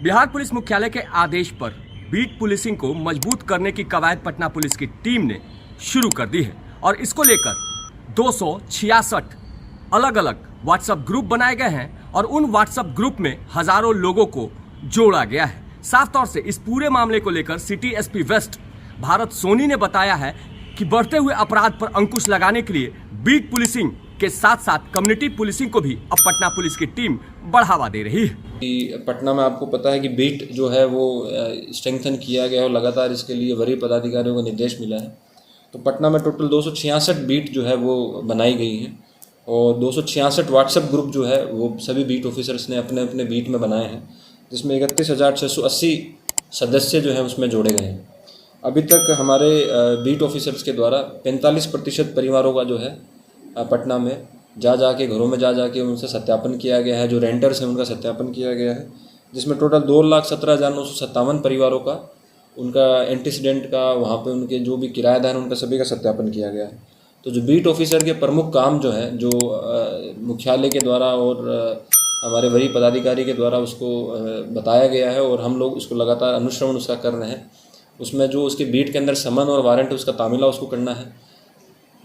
Bihar police मुख्यालय के आदेश पर बीट पुलिसिंग को मजबूत करने की कवायद पटना पुलिस की टीम ने शुरू कर दी है और इसको लेकर 266 अलग अलग व्हाट्सएप ग्रुप बनाए गए हैं और उन व्हाट्सएप ग्रुप में हजारों लोगों को जोड़ा गया है। साफ तौर से इस पूरे मामले को लेकर city SP west Bharat Soni ने बताया है कि बढ़ते हुए अपराध पर अंकुश लगाने के लिए बीट पुलिसिंग के साथ साथ कम्युनिटी पुलिसिंग को भी अब पटना पुलिस की टीम बढ़ावा दे रही है। पटना में आपको पता है कि बीट जो है वो स्ट्रेंथन किया गया और लगातार इसके लिए वरीय पदाधिकारियों को निर्देश मिला है। तो पटना में टोटल 266 बीट जो है वो बनाई गई है और 266 व्हाट्सएप ग्रुप जो है वो सभी बीट ऑफिसर्स ने अपने अपने बीट में बनाए हैं, जिसमें 31,680 सदस्य जो है उसमें जोड़े गए हैं। अभी तक हमारे बीट ऑफिसर्स के द्वारा 45% परिवारों का जो है पटना में जाके घरों में जाके उनसे सत्यापन किया गया है। जो रेंटर्स हैं उनका सत्यापन किया गया है, जिसमें टोटल 2,17,957 परिवारों का उनका एंटीसीडेंट का वहाँ पे उनके जो भी किराएदार हैं उनका सभी का सत्यापन किया गया है। तो जो बीट ऑफिसर के प्रमुख काम जो है जो मुख्यालय के द्वारा और हमारे वरीय पदाधिकारी के द्वारा उसको बताया गया है और हम लोग उसको लगातार अनुश्रवण उसका कर रहे हैं। उसमें जो उसके बीट के अंदर समन और वारंट उसका तामीला उसको करना है।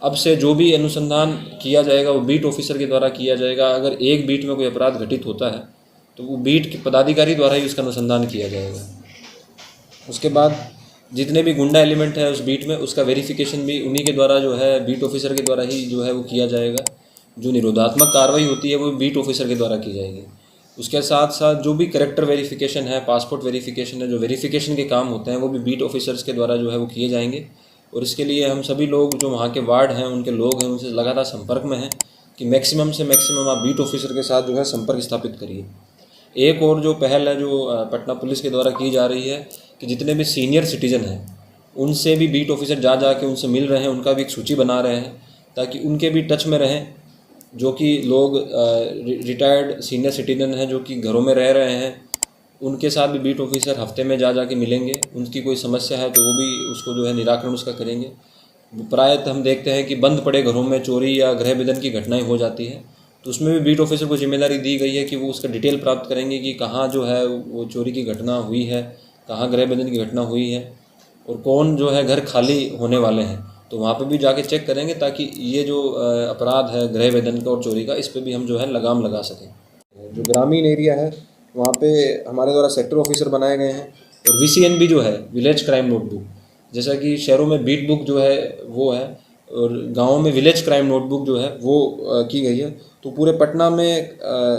अब से जो भी अनुसंधान किया जाएगा वो बीट ऑफिसर के द्वारा किया जाएगा। अगर एक बीट में कोई अपराध घटित होता है तो वो बीट के पदाधिकारी द्वारा ही उसका अनुसंधान किया जाएगा। उसके बाद जितने भी गुंडा एलिमेंट है उस बीट में उसका वेरिफिकेशन भी उन्हीं के द्वारा जो है बीट ऑफिसर के द्वारा ही जो है वो किया जाएगा। जो निरोधात्मक कार्रवाई होती है वो बीट ऑफिसर के द्वारा की जाएगी। उसके साथ साथ जो भी कैरेक्टर वेरिफिकेशन है, पासपोर्ट वेरिफिकेशन है, जो वेरिफिकेशन के काम होते हैं वो भी बीट ऑफिसर्स के द्वारा जो है वो किए जाएंगे। और इसके लिए हम सभी लोग जो वहाँ के वार्ड हैं उनके लोग हैं उनसे लगातार संपर्क में हैं कि मैक्सिमम से मैक्सिमम आप बीट ऑफिसर के साथ जो है संपर्क स्थापित करिए। एक और जो पहल है जो पटना पुलिस के द्वारा की जा रही है कि जितने भी सीनियर सिटीज़न हैं उनसे भी बीट ऑफिसर जाके उनसे मिल रहे हैं, उनका भी एक सूची बना रहे हैं ताकि उनके भी टच में रहें। जो कि लोग रिटायर्ड सीनियर सिटीजन हैं जो कि घरों में रह रहे हैं उनके साथ भी बीट ऑफिसर हफ्ते में जाके मिलेंगे। उनकी कोई समस्या है तो वो भी उसको जो है निराकरण उसका करेंगे। प्रायतः हम देखते हैं कि बंद पड़े घरों में चोरी या गृह विदन की घटनाएं हो जाती है, तो उसमें भी बीट ऑफिसर को जिम्मेदारी दी गई है कि वो उसका डिटेल प्राप्त करेंगे कि कहाँ जो है वो चोरी की घटना हुई है, कहाँ गृह विदन की घटना हुई है और कौन जो है घर खाली होने वाले हैं। तो वहाँ पे भी जाके चेक करेंगे ताकि ये जो अपराध है गृह वेदन का और चोरी का इस पे भी हम जो है लगाम लगा सकें। जो ग्रामीण एरिया है वहाँ पे हमारे द्वारा सेक्टर ऑफिसर बनाए गए हैं और VCNB जो है विलेज क्राइम नोटबुक, जैसा कि शहरों में बीट बुक जो है वो है और गाँव में विलेज क्राइम नोटबुक जो है वो की गई है। तो पूरे पटना में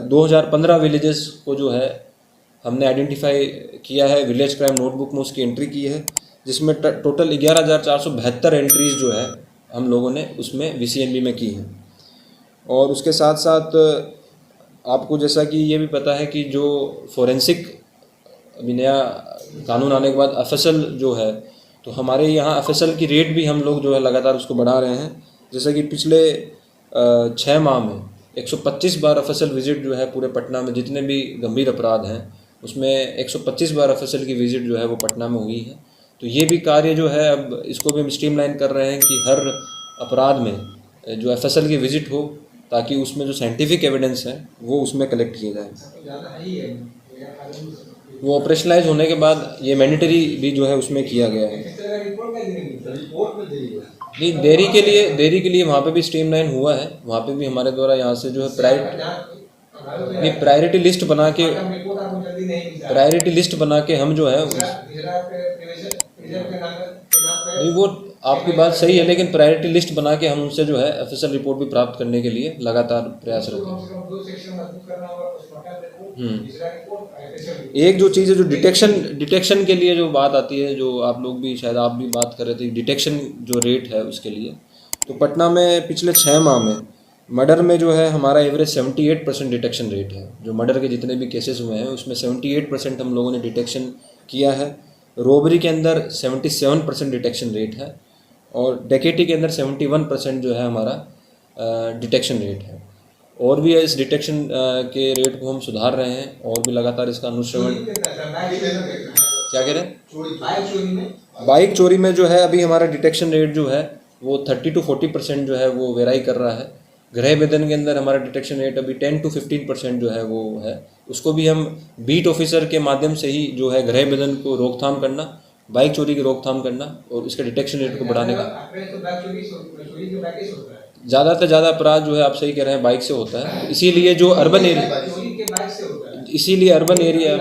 2015 विलेजेस को जो है हमने आइडेंटिफाई किया है, विलेज क्राइम नोटबुक में उसकी एंट्री की है, जिसमें टोटल 11,472 एंट्रीज़ जो है हम लोगों ने उसमें VCNB में की है। और उसके साथ साथ आपको जैसा कि ये भी पता है कि जो फोरेंसिक अभी नया कानून आने के बाद FSL जो है तो हमारे यहाँ FSL की रेट भी हम लोग जो है लगातार उसको बढ़ा रहे हैं। जैसा कि पिछले 6 माह में 125 बार FSL विज़िट जो है पूरे पटना में जितने भी गंभीर अपराध हैं उसमें 125 बार FSL की विज़िट जो है वो पटना में हुई है। तो ये भी कार्य जो है अब इसको भी हम स्ट्रीमलाइन कर रहे हैं कि हर अपराध में जो FSL की विज़िट हो ताकि उसमें जो साइंटिफिक एविडेंस है वो उसमें कलेक्ट किए जाए। वो ऑपरेशनलाइज होने के बाद ये मैंडेटरी भी जो है उसमें किया गया है। नहीं, देरी के लिए वहाँ पे भी स्ट्रीमलाइन हुआ है। वहाँ पे भी हमारे द्वारा यहाँ से जो है प्रायोरिटी लिस्ट बना के हम जो है नहीं, वो आपकी बात सही है, लेकिन प्रायोरिटी लिस्ट बना के हम उनसे जो है FSL रिपोर्ट भी प्राप्त करने के लिए लगातार प्रयासरत हैं। एक जो चीज़ है जो डिटेक्शन के लिए जो बात आती है, जो आप लोग भी शायद आप भी बात कर रहे थे, डिटेक्शन जो रेट है उसके लिए, तो पटना में पिछले 6 माह में मर्डर में जो है हमारा एवरेज 78% डिटेक्शन रेट है। जो मर्डर के जितने भी केसेस हुए हैं उसमें 78% हम लोगों ने डिटेक्शन किया है। रॉबरी के अंदर 77% डिटेक्शन रेट है और डकैती के अंदर 71% जो है हमारा डिटेक्शन रेट है। और भी इस डिटेक्शन के रेट को हम सुधार रहे हैं और भी लगातार इसका अनुश्रवण। क्या कह रहे हैं? बाइक चोरी में जो है अभी हमारा डिटेक्शन रेट जो है वो 30 to 40% जो है वो वेराई कर रहा है गृह बेदन के अंदर हमारा डिटेक्शन रेट अभी 10 to 15% जो है वो है। उसको भी हम बीट ऑफिसर के माध्यम से ही जो है गृह बेदन को रोकथाम करना, बाइक चोरी की रोकथाम करना और इसके डिटेक्शन रेट को बढ़ाने का। ज़्यादा से ज़्यादा अपराध जो है आप सही कह रहे हैं बाइक से होता है, इसीलिए जो अर्बन एरिया, इसीलिए अर्बन एरिया,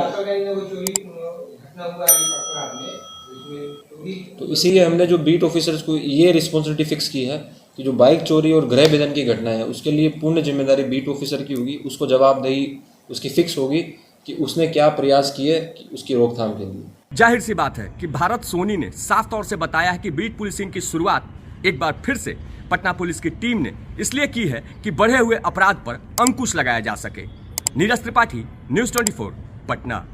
तो इसीलिए हमने जो बीट ऑफिसर्स को ये रिस्पॉन्सिबिलिटी फिक्स की है कि जो बाइक चोरी और गृह बेदन की घटना है उसके लिए पूर्ण जिम्मेदारी बीट ऑफिसर की होगी। उसको जवाबदेही उसकी फिक्स होगी कि उसने क्या प्रयास किए कि उसकी रोकथाम के लिए। जाहिर सी बात है कि भारत सोनी ने साफ तौर से बताया है कि बीट पुलिसिंग की शुरुआत एक बार फिर से पटना पुलिस की टीम ने इसलिए की है कि बढ़े हुए अपराध पर अंकुश लगाया जा सके। नीरज त्रिपाठी, न्यूज़ 24, पटना।